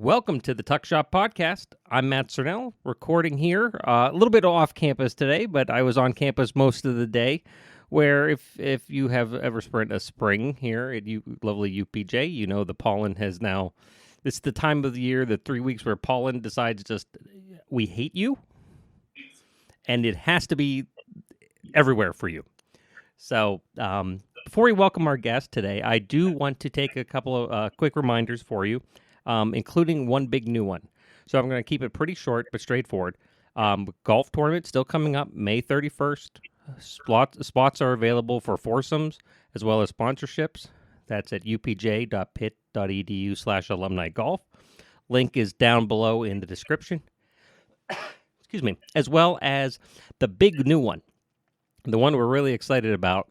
Welcome to the Tuck Shop Podcast. I'm Matt Cernell, recording here a little bit off campus today, but I was on campus most of the day. Where if you have ever spent a spring here at lovely UPJ, you know the pollen has now. It's the time of the year, the 3 weeks where pollen decides just we hate you, and it has to be everywhere for you. So before we welcome our guest today, I do want to take a couple of quick reminders for you. Including one big new one. So I'm going to keep it pretty short but straightforward. Golf tournament still coming up May 31st. Spots are available for foursomes as well as sponsorships. That's at upj.pitt.edu/alumni golf. Link is down below in the description. Excuse me. As well as the big new one. The one we're really excited about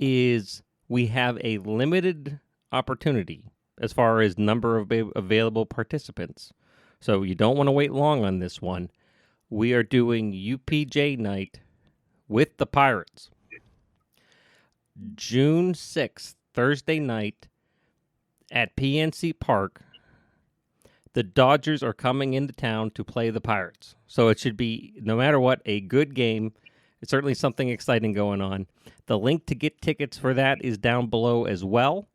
is we have a limited opportunity as far as number of available participants. So you don't want to wait long on this one. We are doing UPJ night with the Pirates. June 6th, Thursday night at PNC Park. The Dodgers are coming into town to play the Pirates. So it should be, no matter what, a good game. It's certainly something exciting going on. The link to get tickets for that is down below as well.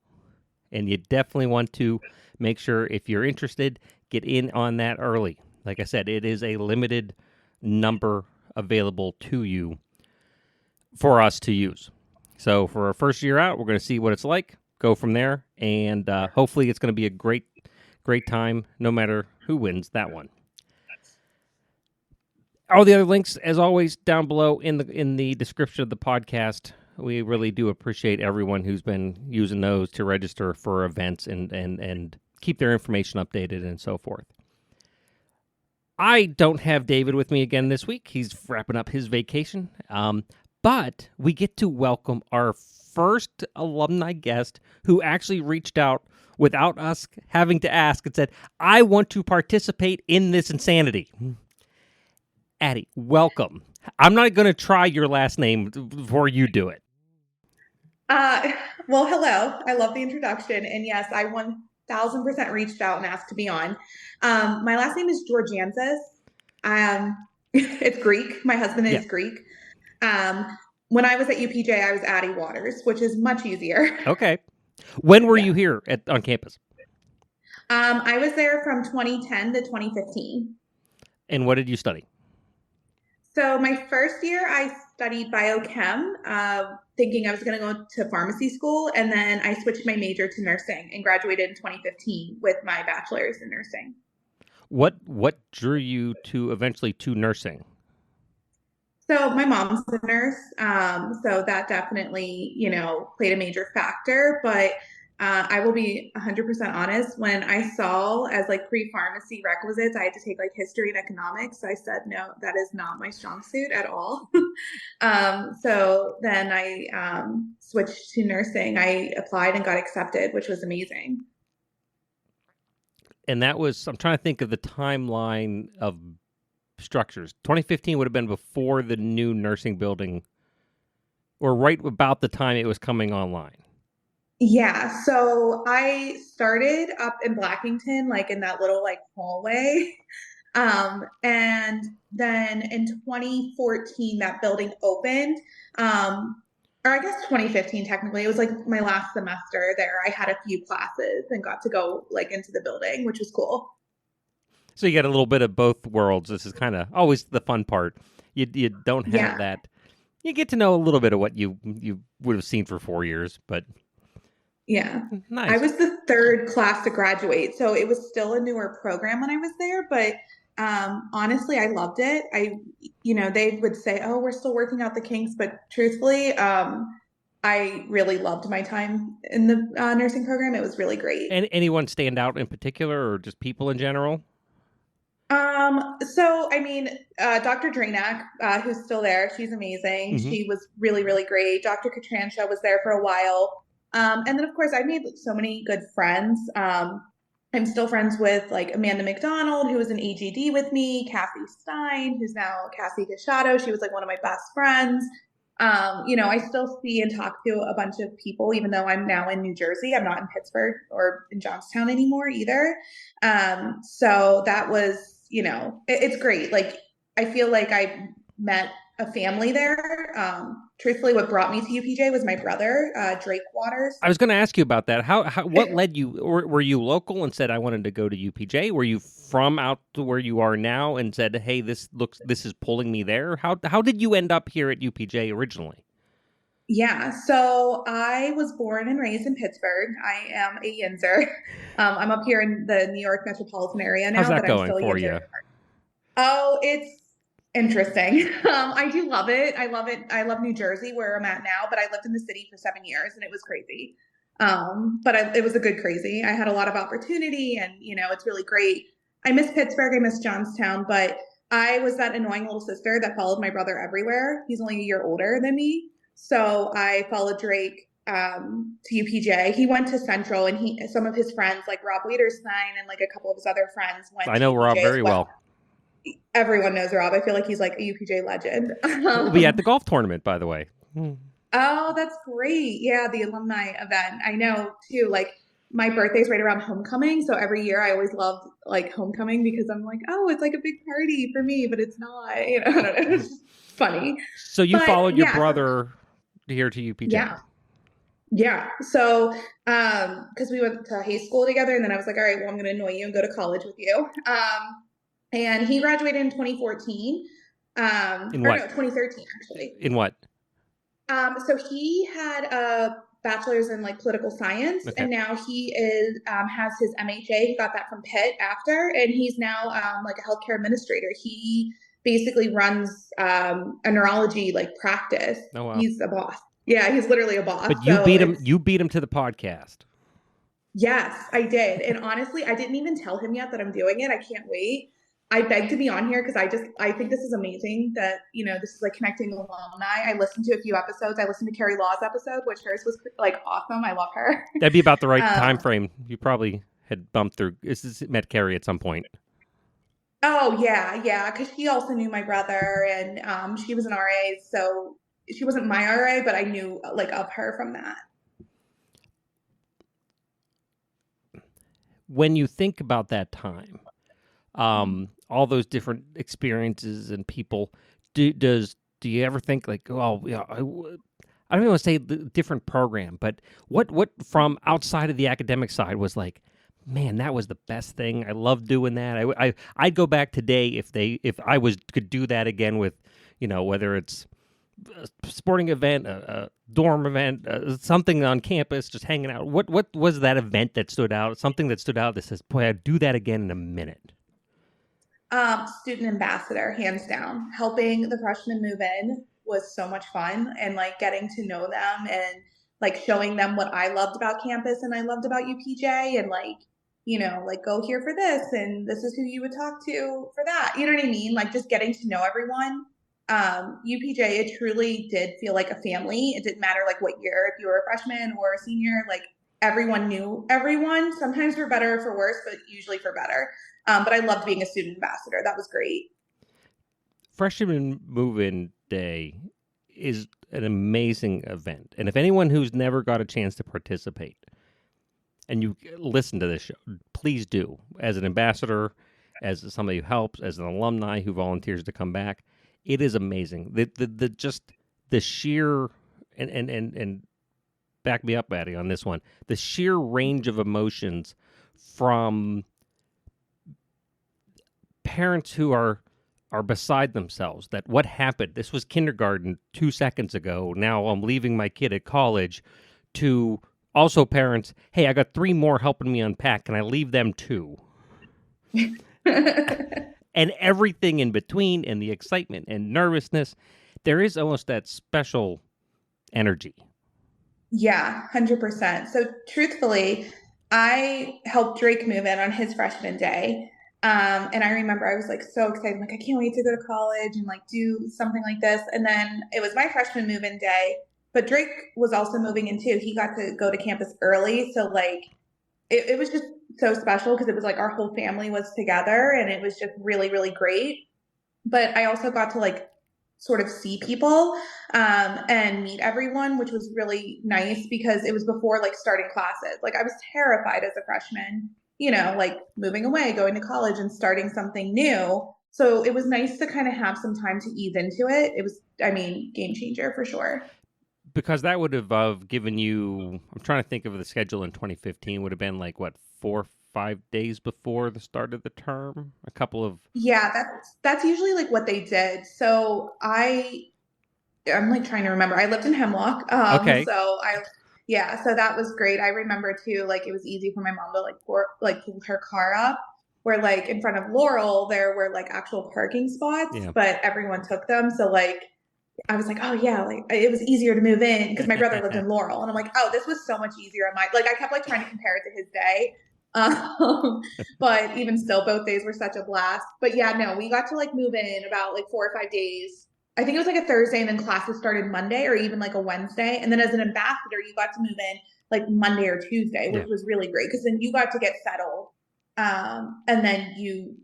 And you definitely want to make sure, if you're interested, get in on that early. Like I said, it is a limited number available to you for us to use. So for our first year out, we're going to see what it's like, go from there, and hopefully it's going to be a great time, no matter who wins that one. All the other links, as always, down below in the description of the podcast. We really do appreciate everyone who's been using those to register for events and keep their information updated and so forth. I don't have David with me again this week. He's wrapping up his vacation. But we get to welcome our first alumni guest who actually reached out without us having to ask and said, I want to participate in this insanity. Addi, welcome. I'm not going to try your last name before you do it. Well, hello. I love the introduction. And yes, I 1000% reached out and asked to be on. My last name is Georgantzis. It's Greek. My husband is Greek. When I was at UPJ, I was Addi Waters, which is much easier. Okay. When were you here on campus? I was there from 2010 to 2015. And what did you study? So my first year, I studied biochem, thinking I was going to go to pharmacy school. And then I switched my major to nursing and graduated in 2015 with my bachelor's in nursing. What drew you to eventually to nursing? So my mom's a nurse, so that definitely, played a major factor. But I will be 100% honest. When I saw as pre-pharmacy requisites, I had to take history and economics. I said, no, that is not my strong suit at all. So then I switched to nursing. I applied and got accepted, which was amazing. And that was, I'm trying to think of the timeline of structures. 2015 would have been before the new nursing building, or right about the time it was coming online. Yeah, so I started up in Blackington, in that little hallway. And then in 2014, that building opened. Or I guess 2015, technically. It was my last semester there. I had a few classes and got to go into the building, which was cool. So you get a little bit of both worlds. This is kind of always the fun part. You don't have that. You get to know a little bit of what you would have seen for 4 years, but... Yeah. Nice. I was the third class to graduate, so it was still a newer program when I was there, but honestly, I loved it. They would say, oh, we're still working out the kinks, but truthfully, I really loved my time in the nursing program. It was really great. And anyone stand out in particular, or just people in general? So, Dr. Dranak, who's still there, she's amazing. Mm-hmm. She was really, really great. Dr. Katransha was there for a while. And then, of course, I made so many good friends. I'm still friends with Amanda McDonald, who was an AGD with me, Cassie Stein, who's now Cassie Casciato. She was one of my best friends. I still see and talk to a bunch of people, even though I'm now in New Jersey. I'm not in Pittsburgh or in Johnstown anymore either. So that was, it's great. Like, I feel like I met a family there. Truthfully, what brought me to UPJ was my brother, Drake Waters. I was going to ask you about that. What led you? Were you local and said I wanted to go to UPJ? Were you from out to where you are now and said, "Hey, this is pulling me there"? How did you end up here at UPJ originally? Yeah, so I was born and raised in Pittsburgh. I am a Yinzer. I'm up here in the New York metropolitan area How's now, that but I'm going still a for Yinzer. you? Oh, it's interesting. I do love it. I love it. I love New Jersey where I'm at now, but I lived in the city for 7 years and it was crazy. It was a good crazy. I had a lot of opportunity and, it's really great. I miss Pittsburgh. I miss Johnstown, but I was that annoying little sister that followed my brother everywhere. He's only a year older than me. So I followed Drake to UPJ. He went to Central and some of his friends like Rob Wiederstein and like a couple of his other friends went I to know Rob UPJ as very well. well. Everyone knows Rob. I feel like he's like a UPJ legend. We'll be at the golf tournament, by the way. Oh, that's great. Yeah, the alumni event. I know too. Like my birthday's right around homecoming, so every year I always loved like homecoming because I'm like, oh, it's like a big party for me, but it's not. I don't know. It's just funny. So you But followed your yeah, brother here to UPJ. yeah, yeah. So because we went to high school together, and then I was like, all right, well, I'm going to annoy you and go to college with you. And he graduated in 2014. In Or what? no, 2013 actually. In what? So he had a bachelor's in like political science, Okay. and now he is has his MHA. He got that from Pitt after, and he's now like a healthcare administrator. He basically runs a neurology like practice. Oh wow. He's a boss. Yeah, he's literally a boss. But you So beat him. it's You beat him to the podcast. yes, I did. And honestly, I didn't even tell him yet that I'm doing it. I can't wait. I beg to be on here because I think this is amazing that, this is like connecting alumni. I listened to a few episodes. I listened to Carrie Law's episode, which hers was like awesome. I love her. That'd be about the right Um, time frame. You probably had bumped through. Met Carrie at some point. oh yeah, yeah. Cause she also knew my brother and she was an RA. So she wasn't my RA, but I knew like of her from that. When you think about that time, all those different experiences and people, do you ever think like, oh, yeah, I don't even want to say the different program, but what from outside of the academic side was like, man, that was the best thing. I love doing that. I'd go back today if I could do that again with, whether it's a sporting event, a dorm event, something on campus, just hanging out. What was that event that stood out? Something that stood out that says, boy, I'd do that again in a minute. Student ambassador, hands down. Helping the freshmen move in was so much fun and like getting to know them and like showing them what I loved about campus and I loved about UPJ and like, like go here for this and this is who you would talk to for that. You know what I mean? Like just getting to know everyone. UPJ, it truly did feel like a family. It didn't matter like what year, if you were a freshman or a senior, like everyone knew everyone, sometimes for better or for worse, but usually for better. But I loved being a student ambassador. That was great. Freshman Move-In Day is an amazing event. And if anyone who's never got a chance to participate and you listen to this show, please do. As an ambassador, as somebody who helps, as an alumni who volunteers to come back, it is amazing. The just the sheer and back me up, Addi, on this one. The sheer range of emotions from parents who are beside themselves, that what happened, this was kindergarten 2 seconds ago, now I'm leaving my kid at college, to also parents, hey, I got 3 more helping me unpack, can I leave them too? And everything in between, and the excitement and nervousness, there is almost that special energy. Yeah, 100%. So truthfully, I helped Drake move in on his freshman day. And I remember I was like so excited, like I can't wait to go to college and like do something like this. And then it was my freshman move-in day, but Drake was also moving in too. He got to go to campus early, so like it was just so special because it was like our whole family was together, and it was just really really great. But I also got to like sort of see people and meet everyone, which was really nice because it was before like starting classes. Like I was terrified as a freshman, like moving away, going to college and starting something new. So it was nice to kind of have some time to ease into it. It was, I mean, game changer for sure. Because that would have given you. I'm trying to think of the schedule in 2015. Would have been like what 4 or 5 days before the start of the term. A couple of Yeah, that's usually like what they did. So I'm like trying to remember. I lived in Hemlock. okay, Yeah, so that was great. I remember too, like it was easy for my mom to like pull her car up where like in front of Laurel there were like actual parking spots, yeah. but everyone took them. So like I was like, oh yeah, like it was easier to move in because my brother lived in Laurel, and I'm like, oh, this was so much easier on my like I kept like trying to compare it to his day. But even still, both days were such a blast. But yeah, no, we got to like move in about like 4 or 5 days. I think it was like a Thursday, and then classes started Monday or even like a Wednesday. And then as an ambassador, you got to move in like Monday or Tuesday, Yeah. which was really great because then you got to get settled, and then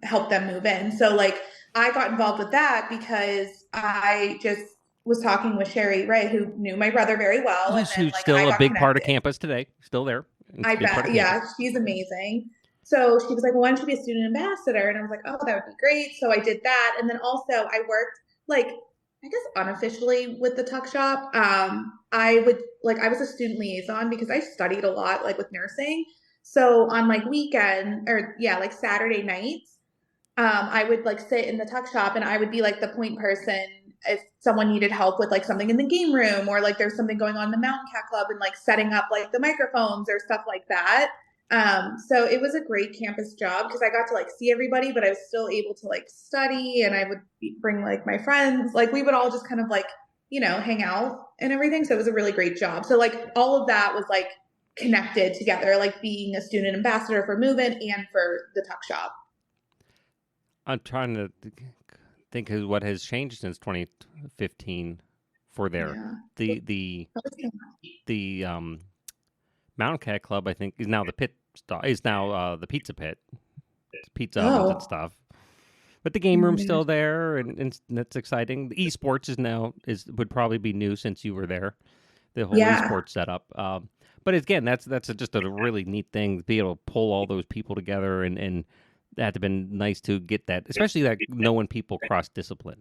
help them move in. So like I got involved with that because I just was talking with Sherry Ray, who knew my brother very well, and then Who's like I still a got big part of connected. campus today? Still there. It's I a big part bet. of campus. Yeah, she's amazing. So she was like, well, why don't you be a student ambassador? And I was like, oh, that would be great. So I did that. And then also I worked like, I guess unofficially with the tuck shop. I was a student liaison because I studied a lot like with nursing. So on like weekend or yeah, like Saturday nights, I would like sit in the tuck shop and I would be like the point person if someone needed help with like something in the game room or like there's something going on in the Mountain Cat Club and like setting up like the microphones or stuff like that. So it was a great campus job because I got to like see everybody, but I was still able to like study and I would bring like my friends. Like we would all just kind of like, hang out and everything. So it was a really great job. So like all of that was like connected together, like being a student ambassador for Movement and for the tuck shop. I'm trying to think of what has changed since 2015 for there. Yeah. The the the Mountain Cat Club, I think, is now the pit stop. Is now the pizza pit, pizza ovens and Oh, stuff. But the game room's still there, and that's exciting. The esports is would probably be new since you were there. The whole yeah. esports setup. But again, just a really neat thing to be able to pull all those people together, and that have been nice to get that, especially that knowing people cross discipline.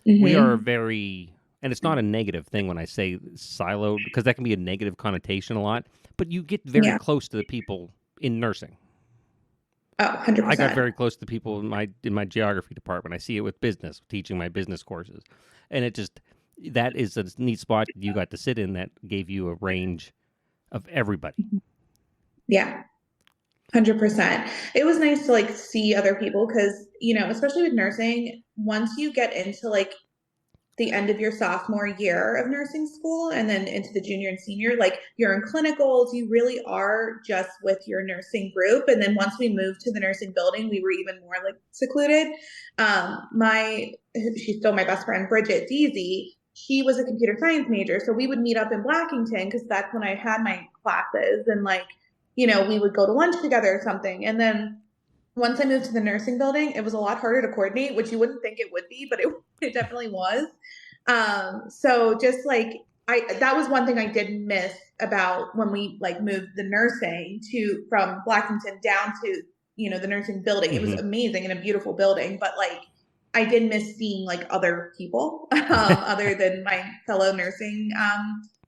We are Hmm. very, and it's not a negative thing when I say siloed, because that can be a negative connotation a lot. But you get very Yeah. close to the people in nursing. Oh, I got 100%. very close to people in my geography department. I see it with business, teaching my business courses, and it just that is a neat spot you got to sit in that gave you a range of everybody. Yeah. 100%. It was nice to like see other people because, especially with nursing, once you get into like the end of your sophomore year of nursing school and then into the junior and senior, like you're in clinicals, you really are just with your nursing group. And then once we moved to the nursing building, we were even more like secluded. She's still my best friend, Bridget Deasy. She was a computer science major. So we would meet up in Blackington because that's when I had my classes and like, we would go to lunch together or something. And then once I moved to the nursing building, it was a lot harder to coordinate, which you wouldn't think it would be, but it definitely was. So just like that was one thing I did miss about when we like moved the nursing to from Blackington down to the nursing building. It was Hmm. amazing and a beautiful building, but like I did miss seeing like other people other than my fellow nursing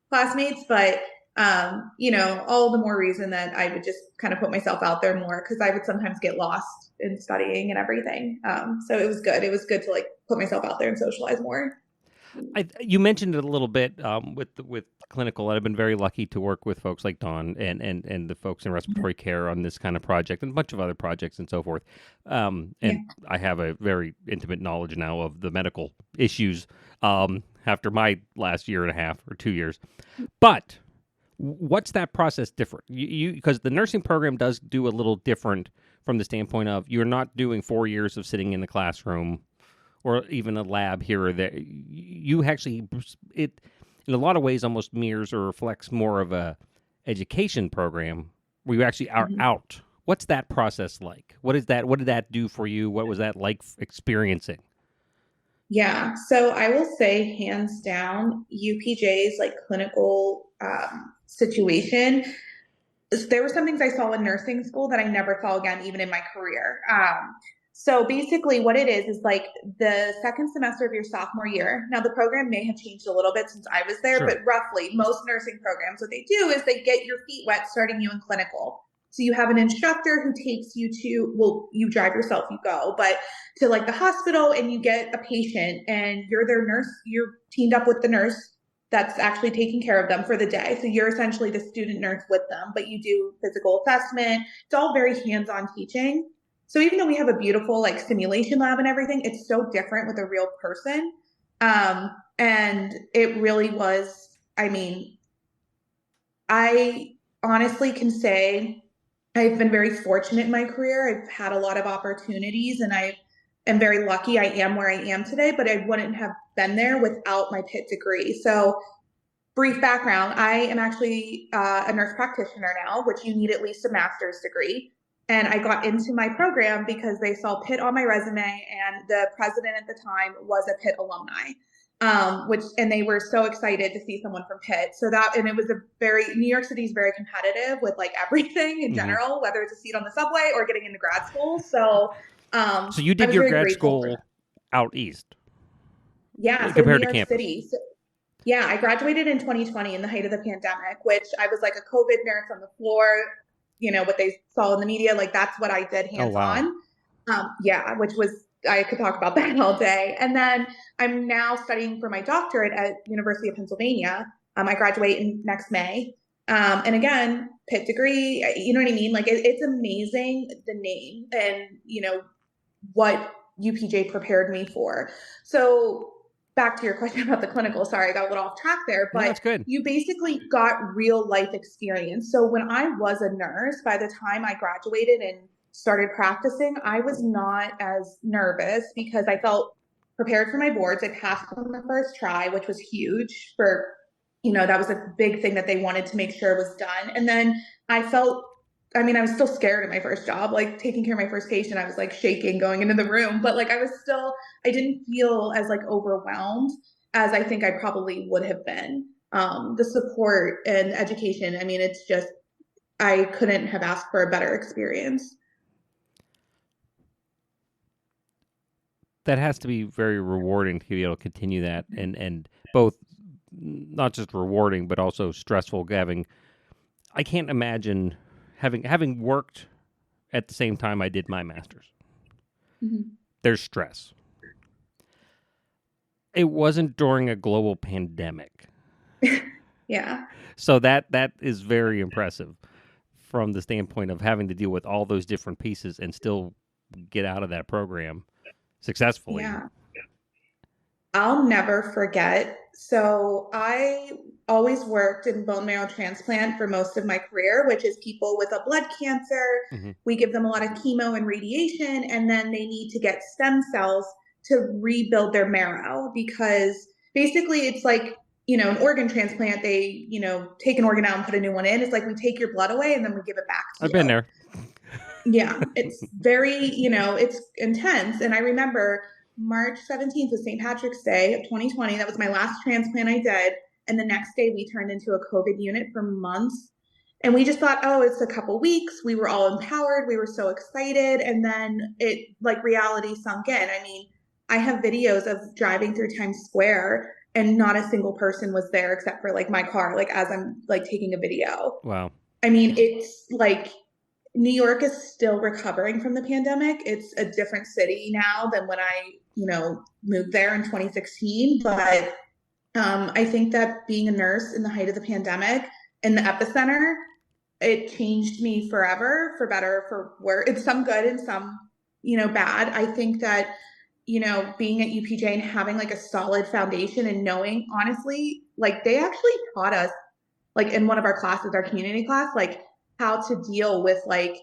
classmates. But all the more reason that I would just kind of put myself out there more because I would sometimes get lost in studying and everything. So it was good. It was good to like put myself out there and socialize more. You mentioned it a little bit with clinical. I've been very lucky to work with folks like Dawn and the folks in respiratory care on this kind of project and a bunch of other projects and so forth. Yeah. And I have a very intimate knowledge now of the medical issues after my last year and a half or 2 years. But what's that process different? You because the nursing program does do a little different from the standpoint of you're not doing 4 years of sitting in the classroom or even a lab here or there. You actually it in a lot of ways almost mirrors or reflects more of a education program where you actually are Mhm. out. What's that process like? What is that? What did that do for you? What was that like experiencing? Yeah. So I will say hands down, UPJ's like clinical situation, there were some things I saw in nursing school that I never saw again, even in my career. So basically, what it is like the second semester of your sophomore year. Now, the program may have changed a little bit since I was there, Sure. but roughly, most nursing programs, what they do is they get your feet wet starting you in clinical. So you have an instructor who takes you to, well, you drive yourself, you go, but to like the hospital and you get a patient and you're their nurse, you're teamed up with the nurse that's actually taking care of them for the day. So you're essentially the student nurse with them, but you do physical assessment. It's all very hands-on teaching. So even though we have a beautiful like simulation lab and everything, it's so different with a real person. And it really was, I mean, I honestly can say I've been very fortunate in my career. I've had a lot of opportunities and I am very lucky I am where I am today, but I wouldn't have been there without my PIT degree. So brief background, I am actually a nurse practitioner now, which you need at least a master's degree. And I got into my program because they saw Pitt on my resume, and the president at the time was a Pitt alumni, and they were so excited to see someone from Pitt. So that, and it was a very, New York City is very competitive with like everything in Hmm. general, whether it's a seat on the subway or getting into grad school. So So you I did was your very grad grateful for that. school out east Yeah, so New compared to York campus. City. So yeah, I graduated in 2020 in the height of the pandemic, which I was like a COVID nurse on the floor, what they saw in the media, like that's what I did Oh, hands wow. on. Yeah, which was, I could talk about that all day. And then I'm now studying for my doctorate at University of Pennsylvania. I graduate in next May. And again, Pitt degree, you know what I mean? Like it's amazing the name and, what UPJ prepared me for. So back to your question about the clinical, sorry, I got a little off track there, No, but it's good. you basically got real life experience. So when I was a nurse, by the time I graduated and started practicing, I was not as nervous because I felt prepared for my boards. I passed on the first try, which was huge for, that was a big thing that they wanted to make sure was done. And then I felt, I mean, I was still scared at my first job, like taking care of my first patient. I was like shaking going into the room, but like I didn't feel as like overwhelmed as I think I probably would have been. The support and education, I mean, it's just, I couldn't have asked for a better experience. That has to be very rewarding to be able to continue that, and both not just rewarding but also stressful. Having I can't imagine having worked at the same time I did my master's. Mm-hmm. There's stress. It wasn't during a global pandemic, Yeah. so that is very impressive from the standpoint of having to deal with all those different pieces and still get out of that program successfully. Yeah. I'll never forget. So I always worked in bone marrow transplant for most of my career, which is people with a blood cancer. Hmm. We give them a lot of chemo and radiation, and then they need to get stem cells to rebuild their marrow because basically it's like, an organ transplant, they, take an organ out and put a new one in. It's like we take your blood away and then we give it back to I've been you. there. Yeah, it's very, it's intense. And I remember March 17th was St. Patrick's Day of 2020. That was my last transplant I did. And the next day we turned into a COVID unit for months. And we just thought, oh, it's a couple weeks. We were all empowered. We were so excited. And then it like reality sunk in. I mean, I have videos of driving through Times Square and not a single person was there except for like my car, like as I'm like taking a video. Wow. I mean, it's like New York is still recovering from the pandemic. It's a different city now than when I, moved there in 2016. But I think that being a nurse in the height of the pandemic in the epicenter, it changed me forever, for better, for worse. It's some good and some, bad. I think that, being at UPJ and having like a solid foundation and knowing, honestly, like they actually taught us, like in one of our classes, our community class, like how to deal with like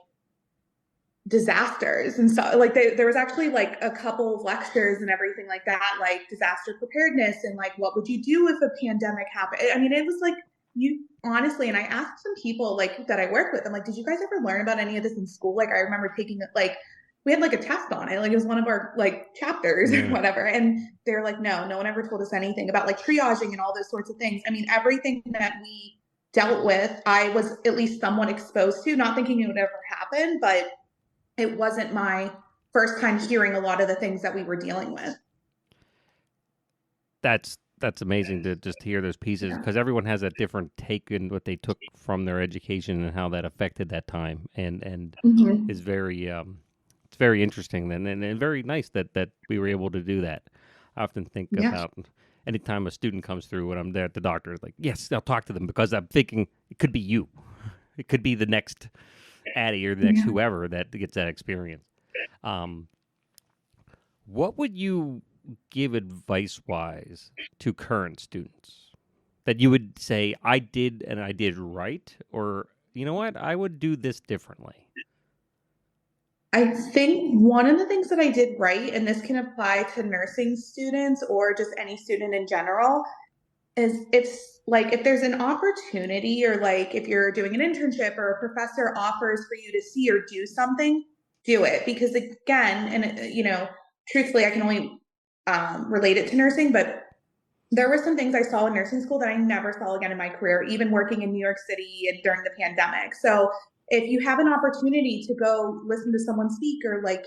disasters and so like there was actually like a couple of lectures and everything like that, like disaster preparedness and like what would you do if a pandemic happened. I mean, it was like, you honestly, and I asked some people like that I work with, I'm like, did you guys ever learn about any of this in school? Like I remember taking like we had like a test on it. Like it was one of our like chapters or Yeah. whatever. And they're like, no one ever told us anything about like triaging and all those sorts of things. I mean, everything that we dealt with, I was at least somewhat exposed to, not thinking it would ever happen, but it wasn't my first time hearing a lot of the things that we were dealing with. That's amazing to just hear those pieces, Yeah. because everyone has a different take in what they took from their education and how that affected that time, and Mm-hmm. is very it's very interesting then, and very nice that we were able to do that. I often think Yeah. about anytime a student comes through when I'm there at the doctor, like, yes, I'll talk to them, because I'm thinking it could be you, it could be the next Addy or the next Yeah. whoever that gets that experience. Um, what would you give advice wise to current students that you would say, I did and I did right, or you know what, I would do this differently? I think one of the things that I did right, and this can apply to nursing students or just any student in general, is if there's an opportunity or like if you're doing an internship or a professor offers for you to see or do something, do it. Because again, and truthfully, I can only relate it to nursing, but there were some things I saw in nursing school that I never saw again in my career, even working in New York City and during the pandemic. So if you have an opportunity to go listen to someone speak or like,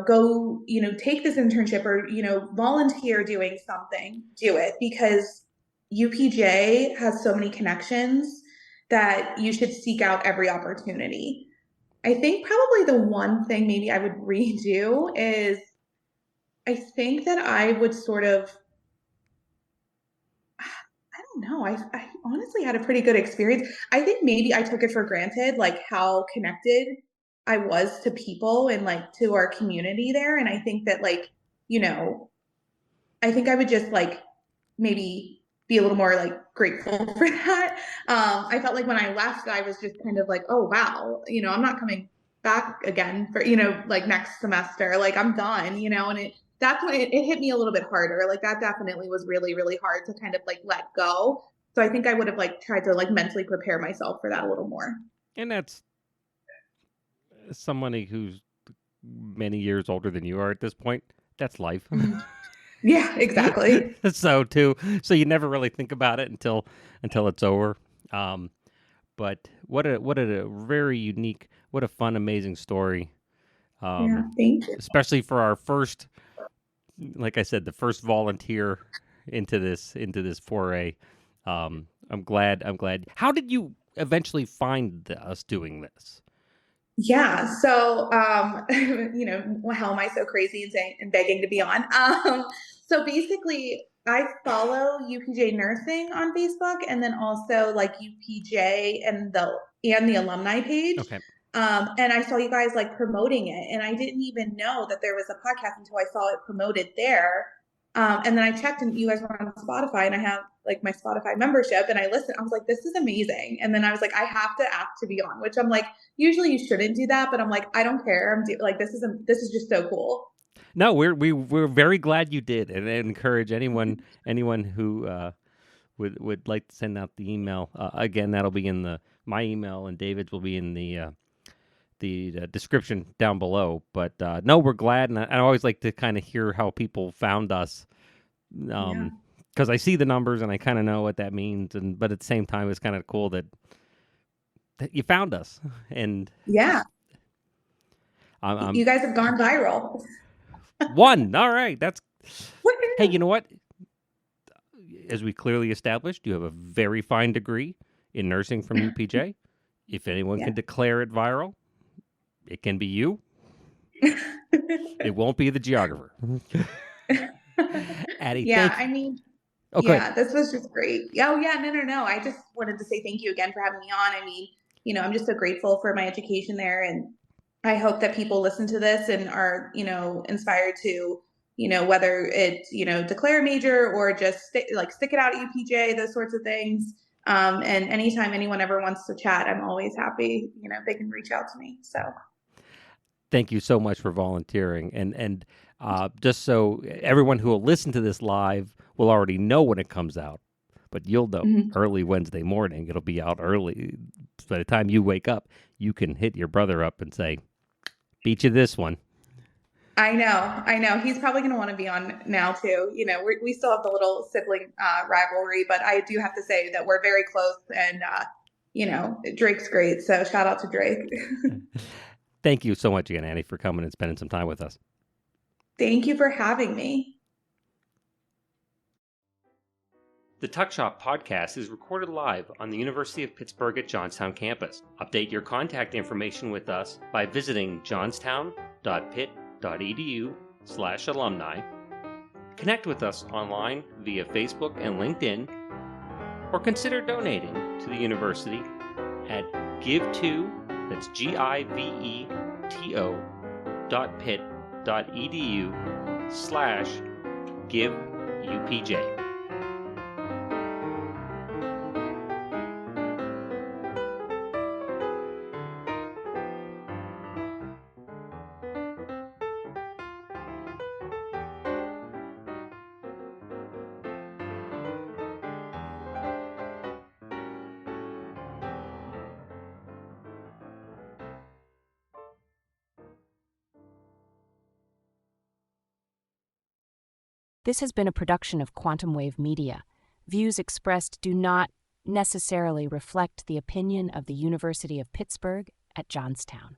go, take this internship or, volunteer doing something, do it because UPJ has so many connections that you should seek out every opportunity. I think probably the one thing maybe I would redo is I think that I would sort of I don't know. I honestly had a pretty good experience. I think maybe I took it for granted, like how connected I was to people and like to our community there. And I think that you know, I think I would just like maybe be a little more like grateful for that. I felt like when I left, I was just kind of like, oh wow, I'm not coming back again for like next semester. Like I'm done, and that's when it hit me a little bit harder. Like that definitely was really, really hard to kind of like let go. So I think I would have like tried to like mentally prepare myself for that a little more. And that's somebody who's many years older than you are at this point. That's life. Mhm. Yeah, exactly. So too, so you never really think about it until it's over. Um, but what a very unique, what a fun, amazing story. Yeah, Um, thank you. especially for our first, like I said, the first volunteer into this foray. I'm glad. I'm glad. How did you eventually find us doing this? Yeah. So, how am I so crazy and saying and begging to be on? So basically, I follow UPJ Nursing on Facebook, and then also like UPJ and the alumni page. Okay. And I saw you guys like promoting it, and I didn't even know that there was a podcast until I saw it promoted there. And then I checked, and you guys were on Spotify, and I have like my Spotify membership, and I listened. I was like, this is amazing. And then I was like, I have to ask to be on, which I'm like, usually you shouldn't do that, but I'm like, I don't care. Like, this is just so cool. No, we're very glad you did, and I encourage anyone who would like to send out the email. Again, that'll be in my email, and David's will be in the description down below. But no, we're glad, and I always like to kind of hear how people found us, Yeah. because I see the numbers and I kind of know what that means, and but at the same time, it's kind of cool that you found us, and Yeah. I'm You guys have gone viral. one. All right, that's hey, you know what? As we clearly established, you have a very fine degree in nursing from UPJ. If anyone Yeah. can declare it viral, it can be you. It won't be the geographer. Addi, Yeah. thank you. I mean, Oh, go ahead. yeah, this was just great. Oh, yeah. No, no, no. I just wanted to say thank you again for having me on. I mean, I'm just so grateful for my education there. And I hope that people listen to this and are, inspired to, whether it's, declare a major or just stick it out at UPJ, those sorts of things. And anytime anyone ever wants to chat, I'm always happy, they can reach out to me. So Thank you so much for volunteering. And just so everyone who will listen to this live will already know when it comes out, but you'll know mhm. early Wednesday morning. It'll be out early. By the time you wake up, you can hit your brother up and say, beat you this one. I know. He's probably going to want to be on now too. You know, we still have the little sibling rivalry, but I do have to say that we're very close, and you know, Drake's great. So shout out to Drake. Thank you so much again, Annie, for coming and spending some time with us. Thank you for having me. The Tuck Shop podcast is recorded live on the University of Pittsburgh at Johnstown campus. Update your contact information with us by visiting johnstown.pitt.edu/alumni. Connect with us online via Facebook and LinkedIn, or consider donating to the university at that's giveto.pitt.edu/giveupj. This has been a production of Quantum Wave Media. Views expressed do not necessarily reflect the opinion of the University of Pittsburgh at Johnstown.